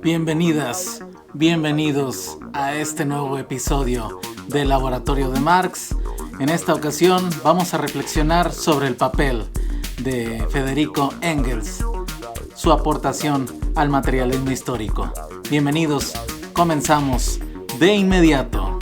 Bienvenidas, bienvenidos a este nuevo episodio del Laboratorio de Marx. En esta ocasión vamos a reflexionar sobre el papel de Federico Engels, su aportación al materialismo histórico. Bienvenidos, comenzamos de inmediato.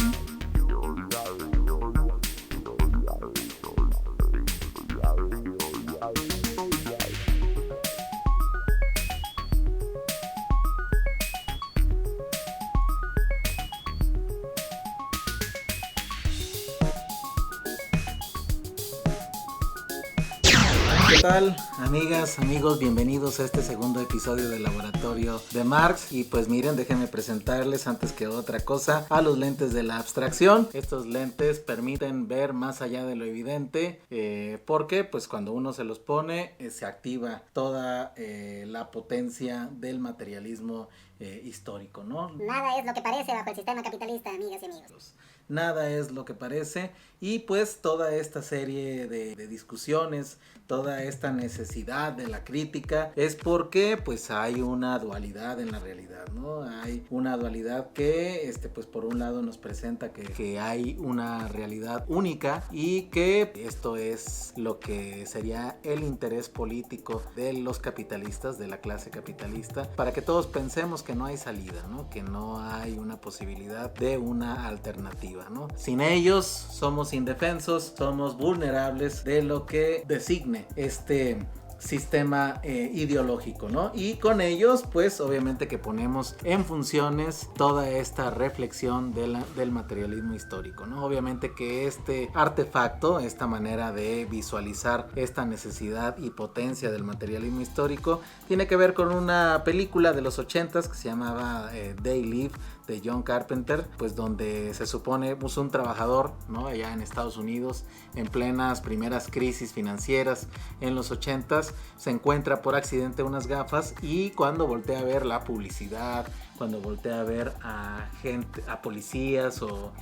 ¿Qué tal, amigas, amigos? Bienvenidos a este segundo episodio del Laboratorio de Marx. Y pues miren, déjenme presentarles antes que otra cosa a los lentes de la abstracción. Estos lentes permiten ver más allá de lo evidente, porque pues cuando uno se los pone se activa toda la potencia del materialismo histórico, ¿no? Nada es lo que parece bajo el sistema capitalista, amigas y amigos. Nada es lo que parece, y pues toda esta serie de discusiones, toda esta necesidad de la crítica es porque pues hay una dualidad en la realidad, ¿no? Hay una dualidad que pues por un lado nos presenta que hay una realidad única y que esto es lo que sería el interés político de los capitalistas, de la clase capitalista, para que todos pensemos que no hay salida, ¿no? Que no hay una posibilidad de una alternativa, ¿no? Sin ellos somos indefensos, somos vulnerables de lo que designe este sistema ideológico, ¿no? Y con ellos pues obviamente que ponemos en funciones toda esta reflexión del materialismo histórico, ¿no? Obviamente que este artefacto, esta manera de visualizar esta necesidad y potencia del materialismo histórico tiene que ver con una película de los 80s que se llamaba They Live, de John Carpenter, pues donde se supone pues un trabajador, ¿no? Allá en Estados Unidos, en plenas primeras crisis financieras en los 80s, se encuentra por accidente unas gafas, y cuando voltea a ver la publicidad, cuando voltea a ver a gente, a policías o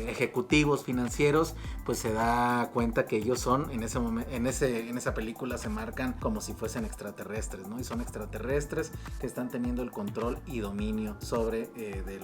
ejecutivos financieros, pues se da cuenta que ellos son en ese momento, en esa película se marcan como si fuesen extraterrestres, ¿no? Y son extraterrestres que están teniendo el control y dominio sobre de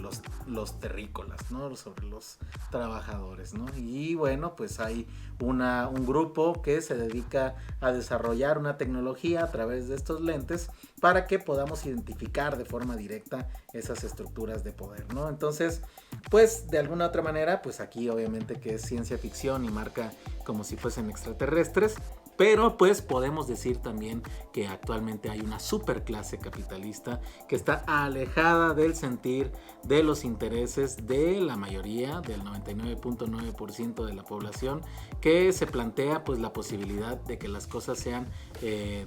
los terrícolas, ¿no? Sobre los trabajadores, ¿no? Y bueno, pues hay un grupo que se dedica a desarrollar una tecnología a través de estos lentes para que podamos identificar de forma directa esas estructuras de poder, ¿no? Entonces, pues de alguna otra manera, pues aquí obviamente que es ciencia ficción y marca como si fuesen extraterrestres, pero pues podemos decir también que actualmente hay una superclase capitalista que está alejada del sentir, de los intereses de la mayoría, del 99.9% de la población, que se plantea pues la posibilidad de que las cosas sean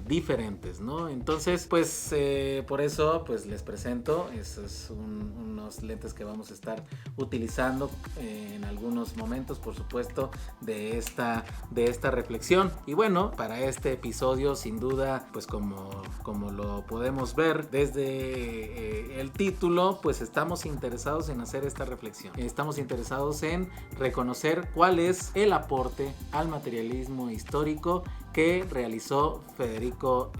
diferentes, ¿no? Entonces pues por eso pues les presento esos unos lentes que vamos a estar utilizando en algunos momentos, por supuesto, de esta reflexión. Y bueno, para este episodio, sin duda, pues como lo podemos ver desde el título, pues estamos interesados en hacer esta reflexión. Estamos interesados en reconocer cuál es el aporte al materialismo histórico que realizó Federico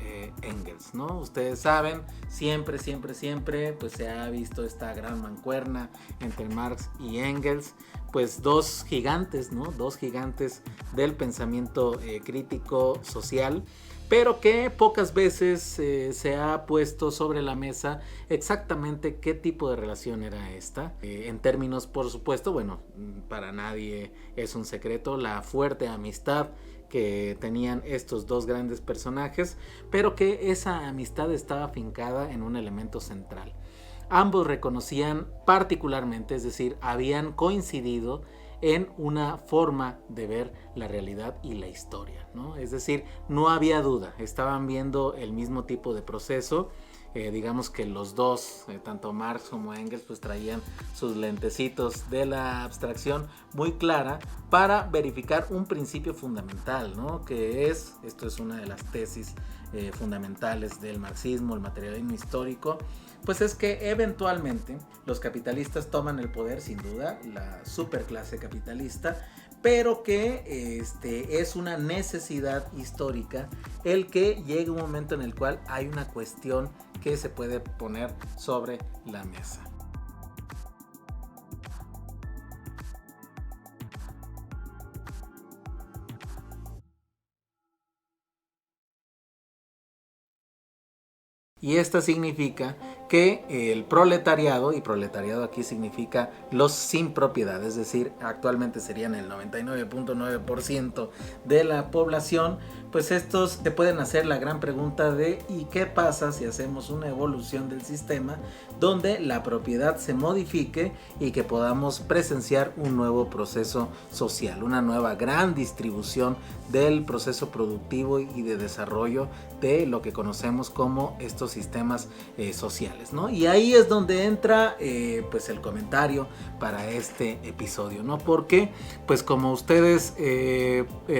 Engels, ¿no? Ustedes saben, siempre, pues se ha visto esta gran mancuerna entre Marx y Engels, pues dos gigantes, ¿no? Dos gigantes del pensamiento crítico social, pero que pocas veces se ha puesto sobre la mesa exactamente qué tipo de relación era esta. En términos, por supuesto, bueno, para nadie es un secreto la fuerte amistad que tenían estos dos grandes personajes, pero que esa amistad estaba afincada en un elemento central. Ambos reconocían particularmente, es decir, habían coincidido en una forma de ver la realidad y la historia, ¿no? Es decir, no había duda, estaban viendo el mismo tipo de proceso. Digamos que los dos, tanto Marx como Engels, pues traían sus lentecitos de la abstracción muy clara para verificar un principio fundamental, ¿no? Que esto es una de las tesis fundamentales del marxismo, el materialismo histórico, pues es que eventualmente los capitalistas toman el poder, sin duda, la superclase capitalista, pero que es una necesidad histórica el que llegue un momento en el cual hay una cuestión que se puede poner sobre la mesa. Y esta significa que el proletariado, y proletariado aquí significa los sin propiedad, es decir, actualmente serían el 99.9% de la población, pues estos te pueden hacer la gran pregunta de ¿y qué pasa si hacemos una evolución del sistema donde la propiedad se modifique y que podamos presenciar un nuevo proceso social, una nueva gran distribución del proceso productivo y de desarrollo de lo que conocemos como estos sistemas sociales, ¿no? Y ahí es donde entra pues el comentario para este episodio, ¿no? Porque pues como ustedes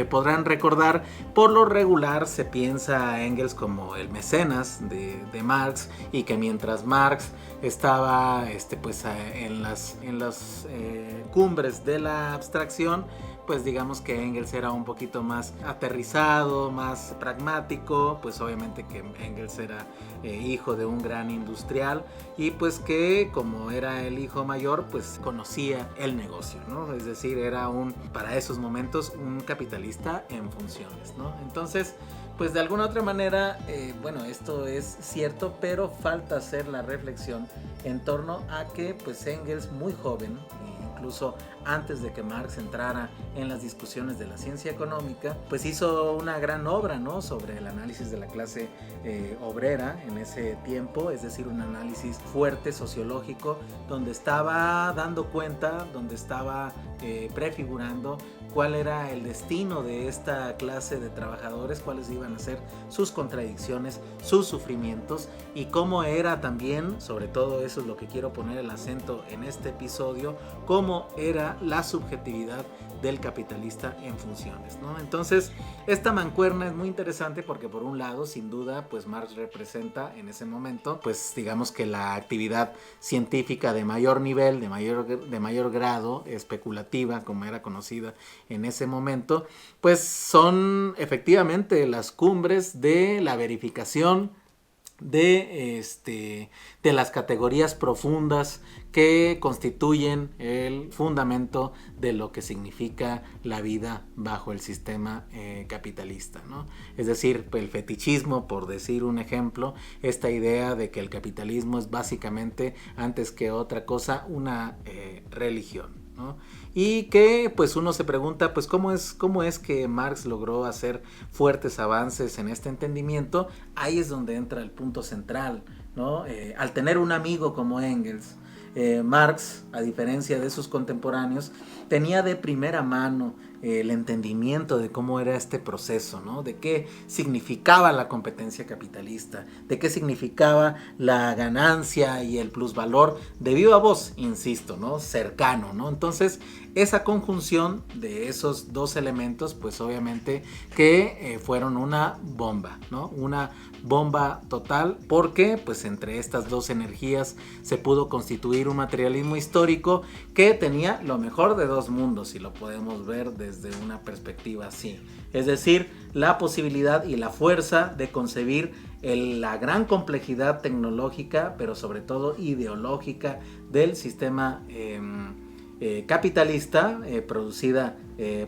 podrán recordar, por lo regular se piensa a Engels como el mecenas de Marx, y que mientras Marx estaba pues en las cumbres de la abstracción, pues digamos que Engels era un poquito más aterrizado, más pragmático, pues obviamente que Engels era hijo de un gran industrial y pues que como era el hijo mayor, pues conocía el negocio, ¿no? Es decir, era para esos momentos un capitalista en funciones, ¿no? Entonces, pues de alguna otra manera, bueno, esto es cierto, pero falta hacer la reflexión en torno a que pues Engels muy joven, incluso antes de que Marx entrara en las discusiones de la ciencia económica, pues hizo una gran obra, ¿no?, sobre el análisis de la clase obrera en ese tiempo, es decir, un análisis fuerte sociológico, donde estaba dando cuenta, donde estaba prefigurando cuál era el destino de esta clase de trabajadores, cuáles iban a ser sus contradicciones, sus sufrimientos, y cómo era también, sobre todo eso es lo que quiero poner el acento en este episodio, cómo era la subjetividad del capitalista en funciones, ¿no? Entonces, esta mancuerna es muy interesante porque por un lado, sin duda, pues Marx representa en ese momento, pues digamos que la actividad científica de mayor nivel, de mayor grado, especulativa, como era conocida en ese momento, pues son efectivamente las cumbres de la verificación de las categorías profundas que constituyen el fundamento de lo que significa la vida bajo el sistema capitalista, ¿no? Es decir, el fetichismo, por decir un ejemplo, esta idea de que el capitalismo es básicamente, antes que otra cosa, una religión, ¿no? Y que pues uno se pregunta, pues cómo es que Marx logró hacer fuertes avances en este entendimiento. Ahí es donde entra el punto central, ¿no? Al tener un amigo como Engels, Marx, a diferencia de sus contemporáneos, tenía de primera mano el entendimiento de cómo era este proceso, ¿no? De qué significaba la competencia capitalista, de qué significaba la ganancia y el plusvalor de viva voz, insisto, ¿no? Cercano, ¿no? Entonces, esa conjunción de esos dos elementos, pues obviamente que fueron una bomba, ¿no? Una bomba total, porque pues entre estas dos energías se pudo constituir un materialismo histórico que tenía lo mejor de dos mundos, si lo podemos ver desde una perspectiva así. Es decir, la posibilidad y la fuerza de concebir la gran complejidad tecnológica, pero sobre todo ideológica del sistema capitalista producida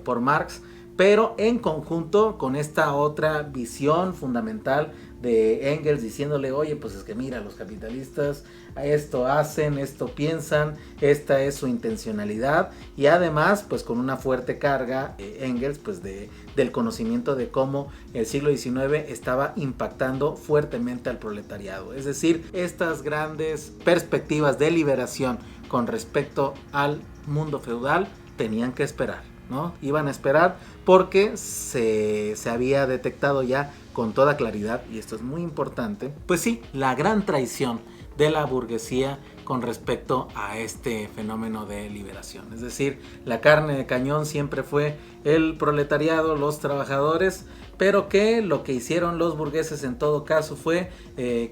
por Marx, pero en conjunto con esta otra visión fundamental de Engels diciéndole, oye, pues es que mira, los capitalistas esto hacen, esto piensan, esta es su intencionalidad, y además pues con una fuerte carga Engels pues del conocimiento de cómo el siglo XIX estaba impactando fuertemente al proletariado. Es decir, estas grandes perspectivas de liberación con respecto al mundo feudal tenían que esperar, ¿no? Iban a esperar porque se había detectado ya con toda claridad, y esto es muy importante, pues sí, la gran traición de la burguesía con respecto a este fenómeno de liberación. Es decir, la carne de cañón siempre fue el proletariado, los trabajadores, pero que lo que hicieron los burgueses en todo caso fue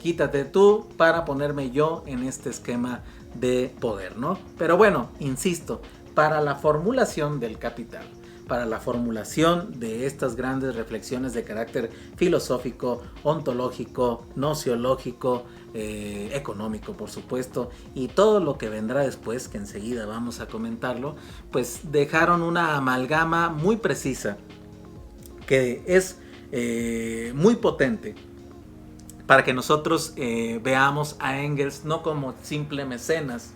quítate tú para ponerme yo en este esquema de poder, ¿no? Pero bueno, insisto, para la formulación del capital, para la formulación de estas grandes reflexiones de carácter filosófico, ontológico, nociológico, económico, por supuesto, y todo lo que vendrá después, que enseguida vamos a comentarlo, pues dejaron una amalgama muy precisa que es muy potente para que nosotros veamos a Engels no como simple mecenas,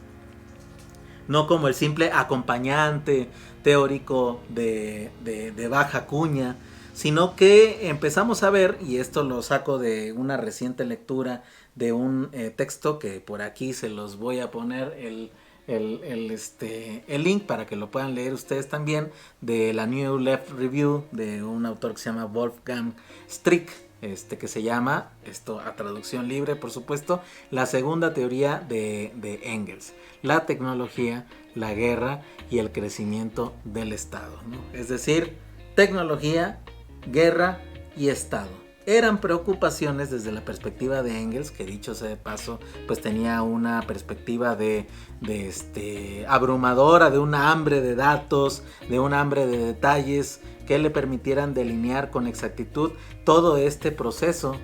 no como el simple acompañante teórico de baja cuña, sino que empezamos a ver, y esto lo saco de una reciente lectura de un texto que por aquí se los voy a poner el link para que lo puedan leer ustedes también, de la New Left Review de un autor que se llama Wolfgang Strick, que se llama, esto a traducción libre por supuesto, la segunda teoría de Engels: la tecnología, la guerra y el crecimiento del Estado, ¿no? Es decir, tecnología, guerra y Estado. Eran preocupaciones desde la perspectiva de Engels, que dicho sea de paso, pues tenía una perspectiva de abrumadora, de un hambre de datos, de un hambre de detalles que le permitieran delinear con exactitud todo este proceso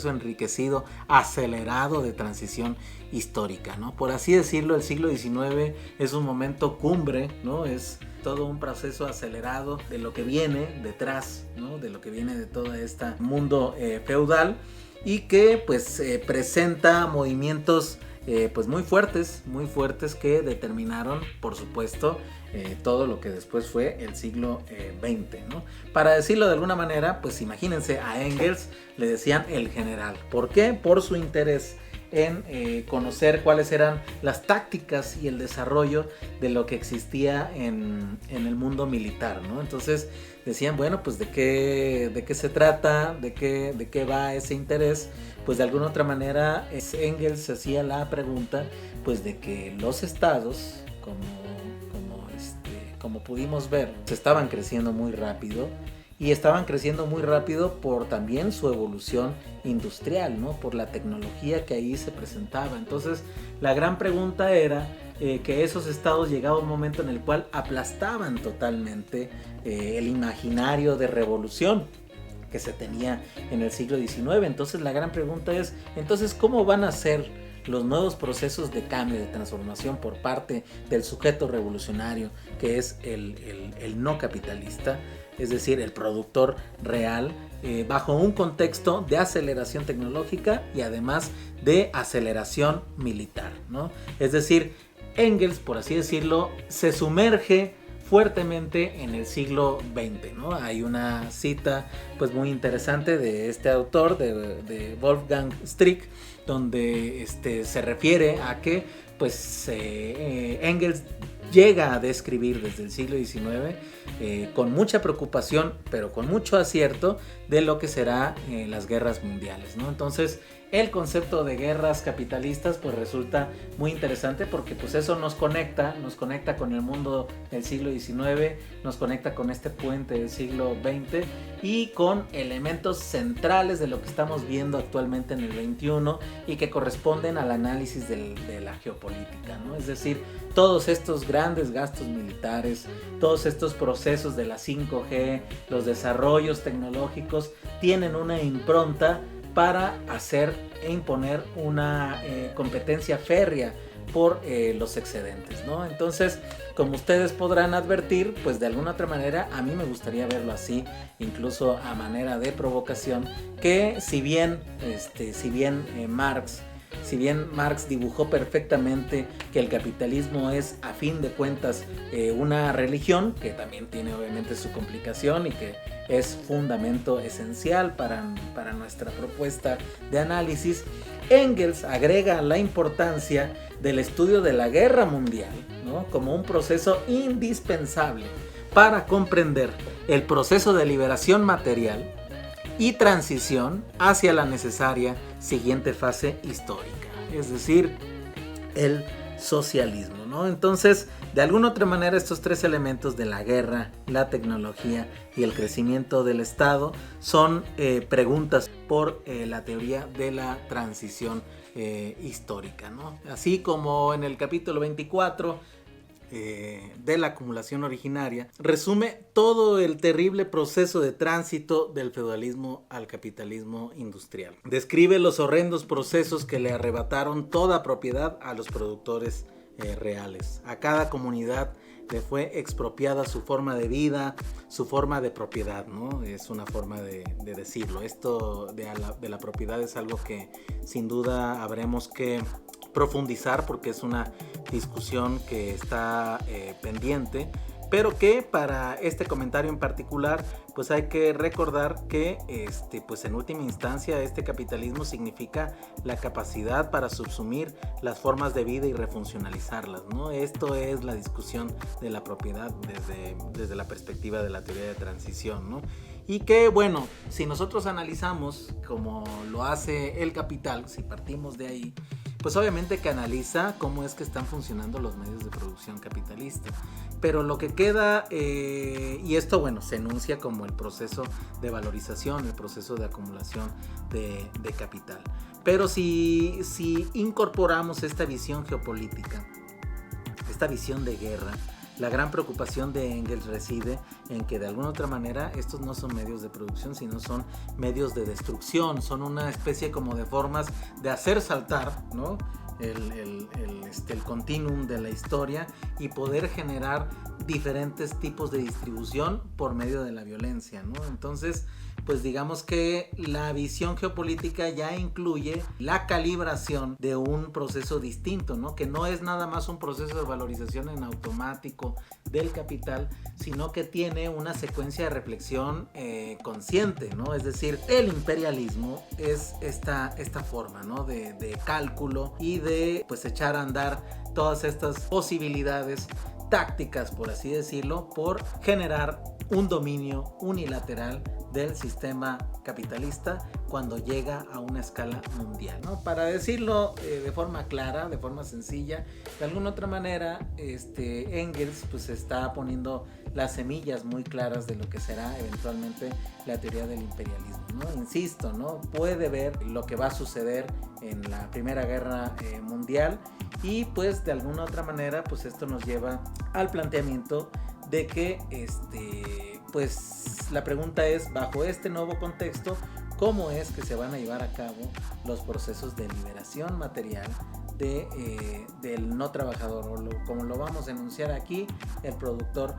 enriquecido, acelerado de transición histórica, ¿no? Por así decirlo, el siglo XIX es un momento cumbre, ¿no? Es todo un proceso acelerado de lo que viene detrás, ¿no? De lo que viene de todo este mundo feudal, y que pues presenta movimientos pues muy fuertes que determinaron, por supuesto, todo lo que después fue el siglo XX, ¿no? Para decirlo de alguna manera, pues imagínense, a Engels le decían el general. ¿Por qué? Por su interés en conocer cuáles eran las tácticas y el desarrollo de lo que existía en el mundo militar, ¿no? Entonces decían, bueno, pues de qué se trata, de qué va ese interés. Pues de alguna otra manera Engels se hacía la pregunta, pues de que los estados, como pudimos ver, se estaban creciendo muy rápido, y estaban creciendo muy rápido por también su evolución industrial, ¿no? Por la tecnología que ahí se presentaba. Entonces la gran pregunta era que esos estados llegaba un momento en el cual aplastaban totalmente el imaginario de revolución que se tenía en el siglo XIX. Entonces la gran pregunta es, entonces, ¿cómo van a ser los nuevos procesos de cambio, de transformación por parte del sujeto revolucionario, que es el no capitalista, es decir, el productor real, bajo un contexto de aceleración tecnológica y además de aceleración militar, ¿no? Es decir, Engels, por así decirlo, se sumerge fuertemente en el siglo XX, ¿no? Hay una cita pues muy interesante de este autor, de Wolfgang Strick, donde se refiere a que pues Engels llega a describir desde el siglo XIX con mucha preocupación, pero con mucho acierto, de lo que será las guerras mundiales, ¿no? Entonces el concepto de guerras capitalistas pues resulta muy interesante, porque pues eso nos conecta con el mundo del siglo XIX, nos conecta con este puente del siglo XX y con elementos centrales de lo que estamos viendo actualmente en el XXI y que corresponden al análisis de la geopolítica, ¿no? Es decir, todos estos grandes gastos militares, todos estos procesos de la 5G, los desarrollos tecnológicos tienen una impronta para hacer e imponer una competencia férrea por los excedentes, ¿no? Entonces, como ustedes podrán advertir, pues de alguna otra manera a mí me gustaría verlo así, incluso a manera de provocación, que si bien Marx dibujó perfectamente que el capitalismo es a fin de cuentas una religión, que también tiene obviamente su complicación y que es fundamento esencial para nuestra propuesta de análisis, Engels agrega la importancia del estudio de la guerra mundial, ¿no? Como un proceso indispensable para comprender el proceso de liberación material y transición hacia la necesaria siguiente fase histórica, es decir, el socialismo, ¿no? Entonces, de alguna otra manera, estos tres elementos de la guerra, la tecnología y el crecimiento del Estado son preguntas por la teoría de la transición histórica, ¿no? Así como en el capítulo 24 de la acumulación originaria, resume todo el terrible proceso de tránsito del feudalismo al capitalismo industrial. Describe los horrendos procesos que le arrebataron toda propiedad a los productores reales. A cada comunidad le fue expropiada su forma de vida, su forma de propiedad, ¿no? Es una forma de decirlo. Esto de la propiedad es algo que sin duda habremos que profundizar porque es una discusión que está pendiente, pero que para este comentario en particular pues hay que recordar que pues en última instancia este capitalismo significa la capacidad para subsumir las formas de vida y refuncionalizarlas, ¿no? Esto es la discusión de la propiedad desde la perspectiva de la teoría de transición, ¿no? Y que bueno, si nosotros analizamos como lo hace el capital, si partimos de ahí, pues obviamente que analiza cómo es que están funcionando los medios de producción capitalista. Pero lo que queda, y esto bueno, se enuncia como el proceso de valorización, el proceso de acumulación de capital. Pero si incorporamos esta visión geopolítica, esta visión de guerra, la gran preocupación de Engels reside en que de alguna otra manera estos no son medios de producción, sino son medios de destrucción, son una especie como de formas de hacer saltar, ¿no? el continuum de la historia y poder generar diferentes tipos de distribución por medio de la violencia, ¿no? Entonces, pues digamos que la visión geopolítica ya incluye la calibración de un proceso distinto, ¿no? Que no es nada más un proceso de valorización en automático del capital, sino que tiene una secuencia de reflexión consciente, ¿no? Es decir, el imperialismo es esta forma, ¿no? de cálculo y de pues echar a andar todas estas posibilidades tácticas, por así decirlo, por generar un dominio unilateral del sistema capitalista cuando llega a una escala mundial, ¿no? Para decirlo de forma clara, de forma sencilla, de alguna otra manera, Engels pues está poniendo las semillas muy claras de lo que será eventualmente la teoría del imperialismo, ¿no? Insisto, ¿no? Puede ver lo que va a suceder en la Primera Guerra Mundial y pues de alguna otra manera pues esto nos lleva al planteamiento de que pues la pregunta es, bajo este nuevo contexto, ¿cómo es que se van a llevar a cabo los procesos de liberación material del no trabajador, o como lo vamos a enunciar aquí, el productor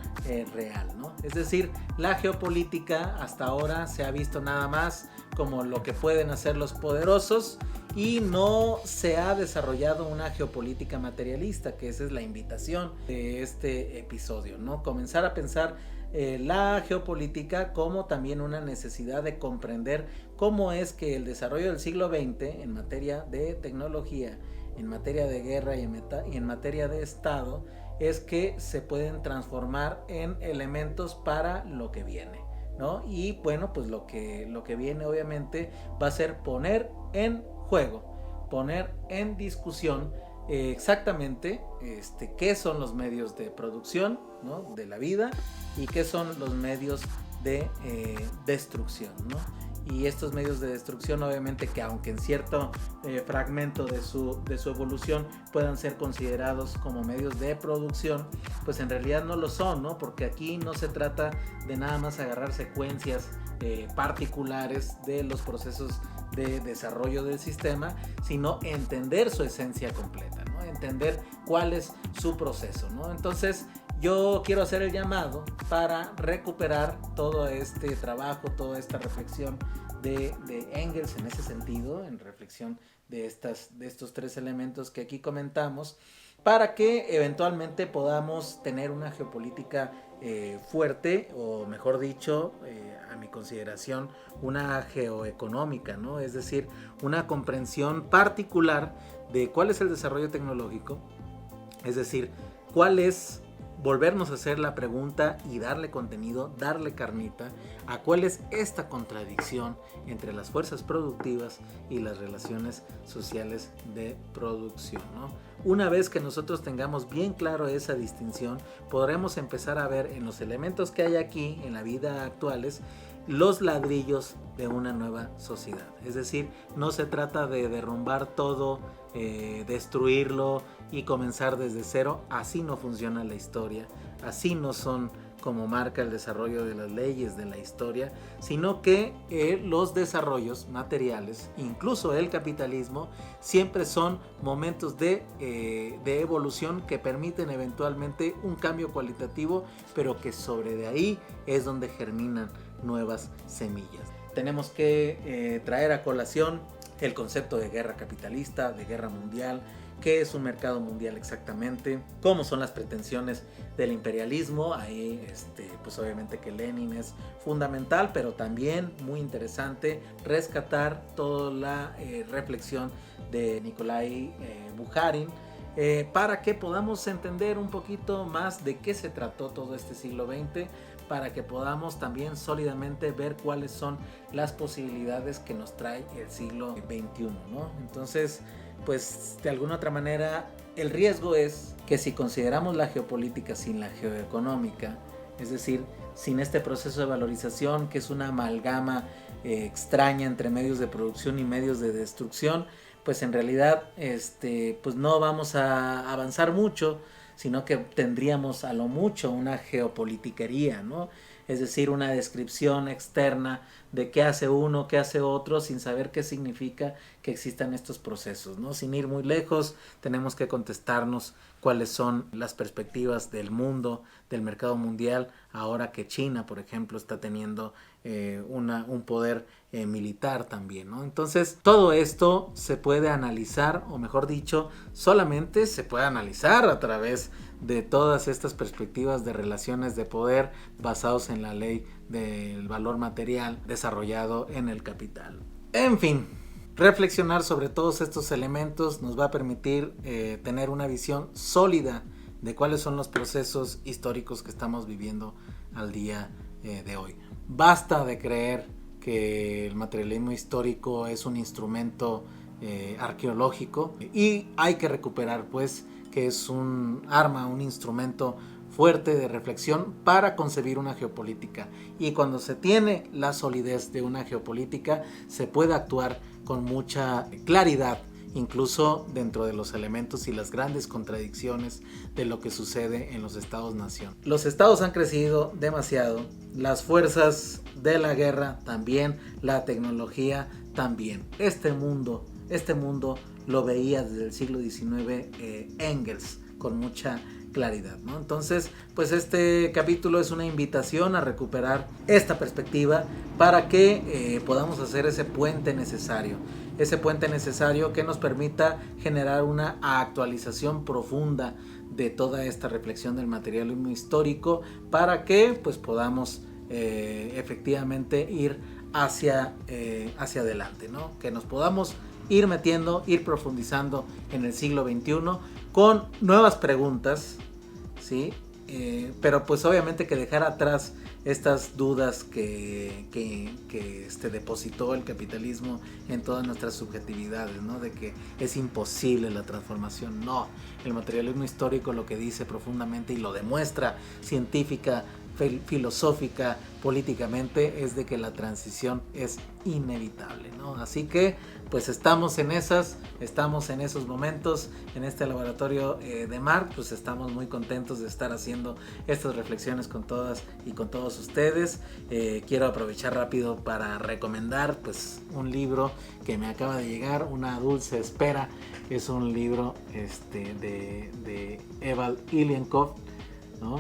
real, ¿no? Es decir, la geopolítica hasta ahora se ha visto nada más como lo que pueden hacer los poderosos y no se ha desarrollado una geopolítica materialista, que esa es la invitación de este episodio, ¿no? Comenzar a pensar la geopolítica como también una necesidad de comprender cómo es que el desarrollo del siglo XX en materia de tecnología, en materia de guerra y en materia de Estado es que se pueden transformar en elementos para lo que viene, ¿no? Y bueno, pues lo que viene obviamente va a ser poner en juego, poner en discusión exactamente qué son los medios de producción, ¿no? De la vida y qué son los medios de destrucción, ¿no? Y estos medios de destrucción obviamente que aunque en cierto fragmento de su evolución puedan ser considerados como medios de producción, pues en realidad no lo son, ¿no? Porque aquí no se trata de nada más agarrar secuencias particulares de los procesos de desarrollo del sistema, sino entender su esencia completa, ¿no? Entender cuál es su proceso, ¿no? Entonces yo quiero hacer el llamado para recuperar todo este trabajo, toda esta reflexión de Engels en ese sentido, en reflexión de estos tres elementos que aquí comentamos, para que eventualmente podamos tener una geopolítica fuerte, o mejor dicho, a mi consideración, una geoeconómica, ¿no? Es decir, una comprensión particular de cuál es el desarrollo tecnológico, es decir, cuál es volvernos a hacer la pregunta y darle contenido, darle carnita a cuál es esta contradicción entre las fuerzas productivas y las relaciones sociales de producción, ¿no? Una vez que nosotros tengamos bien claro esa distinción, podremos empezar a ver en los elementos que hay aquí en la vida actuales los ladrillos de una nueva sociedad. Es decir, no se trata de derrumbar todo destruirlo y comenzar desde cero. Así no funciona la historia, así no son como marca el desarrollo de las leyes de la historia, sino que los desarrollos materiales, incluso el capitalismo, siempre son momentos de evolución que permiten eventualmente un cambio cualitativo, pero que sobre de ahí es donde germinan nuevas semillas. Tenemos que traer a colación el concepto de guerra capitalista, de guerra mundial. ¿Qué es un mercado mundial exactamente? ¿Cómo son las pretensiones del imperialismo? Ahí pues obviamente que Lenin es fundamental, pero también muy interesante rescatar toda la reflexión de Nikolai Bukharin, para que podamos entender un poquito más de qué se trató todo este siglo XX, para que podamos también sólidamente ver cuáles son las posibilidades que nos trae el siglo XXI, ¿no? Entonces, pues de alguna otra manera el riesgo es que si consideramos la geopolítica sin la geoeconómica, es decir, sin este proceso de valorización que es una amalgama extraña entre medios de producción y medios de destrucción, pues en realidad pues no vamos a avanzar mucho, sino que tendríamos a lo mucho una geopolitiquería, ¿no? Es decir, una descripción externa de qué hace uno, qué hace otro, sin saber qué significa que existan estos procesos, ¿no? Sin ir muy lejos, tenemos que contestarnos cuáles son las perspectivas del mundo, del mercado mundial, ahora que China, por ejemplo, está teniendo un poder militar también, ¿no? Entonces, todo esto se puede analizar, o mejor dicho, solamente se puede analizar a través de todas estas perspectivas de relaciones de poder basados en la ley del valor material desarrollado en el capital. En fin, reflexionar sobre todos estos elementos nos va a permitir tener una visión sólida de cuáles son los procesos históricos que estamos viviendo al día de hoy. Basta de creer que el materialismo histórico es un instrumento arqueológico, y hay que recuperar pues que es un arma, un instrumento fuerte de reflexión para concebir una geopolítica, y cuando se tiene la solidez de una geopolítica se puede actuar con mucha claridad, incluso dentro de los elementos y las grandes contradicciones de lo que sucede en los estados-nación. Los estados han crecido demasiado, las fuerzas de la guerra también, la tecnología también. Este mundo lo veía desde el siglo XIX Engels con mucha claridad, ¿no? Entonces, pues este capítulo es una invitación a recuperar esta perspectiva para que podamos hacer ese puente necesario que nos permita generar una actualización profunda de toda esta reflexión del materialismo histórico, para que pues podamos efectivamente ir hacia adelante, ¿no? Que nos podamos ir metiendo, ir profundizando en el siglo XXI con nuevas preguntas, ¿sí? Pero pues obviamente que dejar atrás estas dudas que depositó el capitalismo en todas nuestras subjetividades, ¿no? De que es imposible la transformación. No, el materialismo histórico lo que dice profundamente y lo demuestra científica, filosófica, políticamente, es de que la transición es inevitable, ¿no? Así que pues estamos en esos momentos en este laboratorio de Marc. Pues estamos muy contentos de estar haciendo estas reflexiones con todas y con todos ustedes. Quiero aprovechar rápido para recomendar pues un libro que me acaba de llegar, Una dulce espera. Es un libro de Eval Ilienkov, ¿no?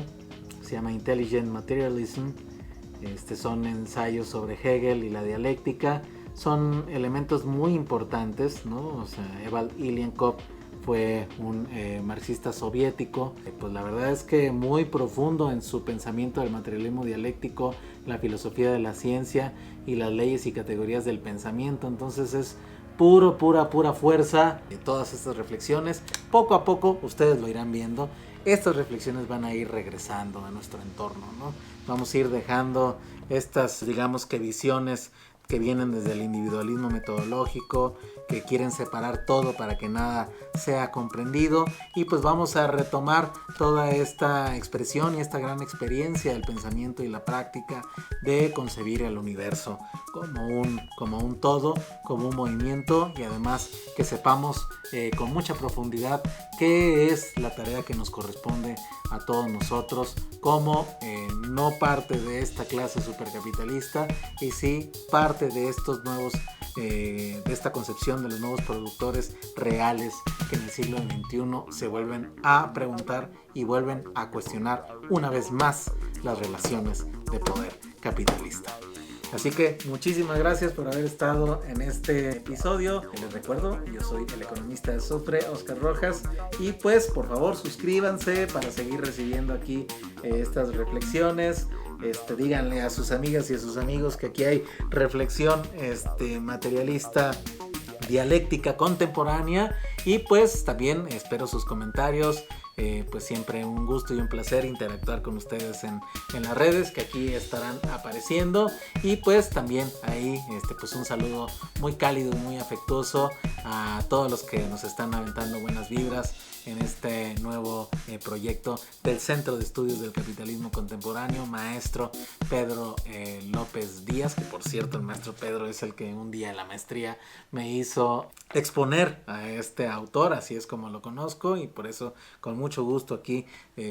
Se llama Intelligent Materialism. Son ensayos sobre Hegel y la dialéctica. Son elementos muy importantes, ¿no? O sea, Eval Ilienkov fue un marxista soviético, pues la verdad es que muy profundo en su pensamiento del materialismo dialéctico, la filosofía de la ciencia y las leyes y categorías del pensamiento. Entonces es pura fuerza de todas estas reflexiones. Poco a poco ustedes lo irán viendo. Estas reflexiones van a ir regresando a nuestro entorno, ¿no? Vamos a ir dejando estas, digamos que visiones que vienen desde el individualismo metodológico, que quieren separar todo para que nada sea comprendido, y pues vamos a retomar toda esta expresión y esta gran experiencia del pensamiento y la práctica de concebir el universo como un todo, como un movimiento, y además que sepamos con mucha profundidad qué es la tarea que nos corresponde a todos nosotros como no parte de esta clase supercapitalista, y sí parte de estos nuevos de esta concepción de los nuevos productores reales que en el siglo XXI se vuelven a preguntar y vuelven a cuestionar una vez más las relaciones de poder capitalista. Así que muchísimas gracias por haber estado en este episodio. Les recuerdo, yo soy el economista de Sufre, Oscar Rojas, y pues por favor suscríbanse para seguir recibiendo aquí estas reflexiones. Díganle a sus amigas y a sus amigos que aquí hay reflexión materialista, dialéctica contemporánea, y pues también espero sus comentarios. Pues siempre un gusto y un placer interactuar con ustedes en las redes que aquí estarán apareciendo, y pues también ahí pues un saludo muy cálido y muy afectuoso a todos los que nos están aventando buenas vibras en este nuevo proyecto del Centro de Estudios del Capitalismo Contemporáneo, maestro Pedro López Díaz, que por cierto el maestro Pedro es el que un día en la maestría me hizo exponer a este autor, así es como lo conozco, y por eso con mucho gusto aquí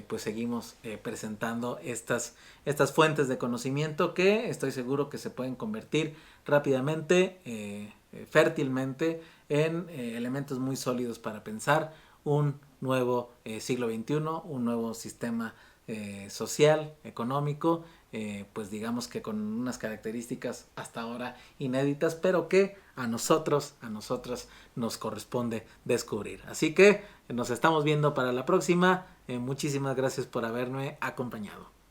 pues seguimos presentando estas fuentes de conocimiento que estoy seguro que se pueden convertir rápidamente, fértilmente en elementos muy sólidos para pensar un nuevo siglo XXI, un nuevo sistema social, económico, pues digamos que con unas características hasta ahora inéditas, pero que a nosotras nos corresponde descubrir. Así que nos estamos viendo para la próxima. Muchísimas gracias por haberme acompañado.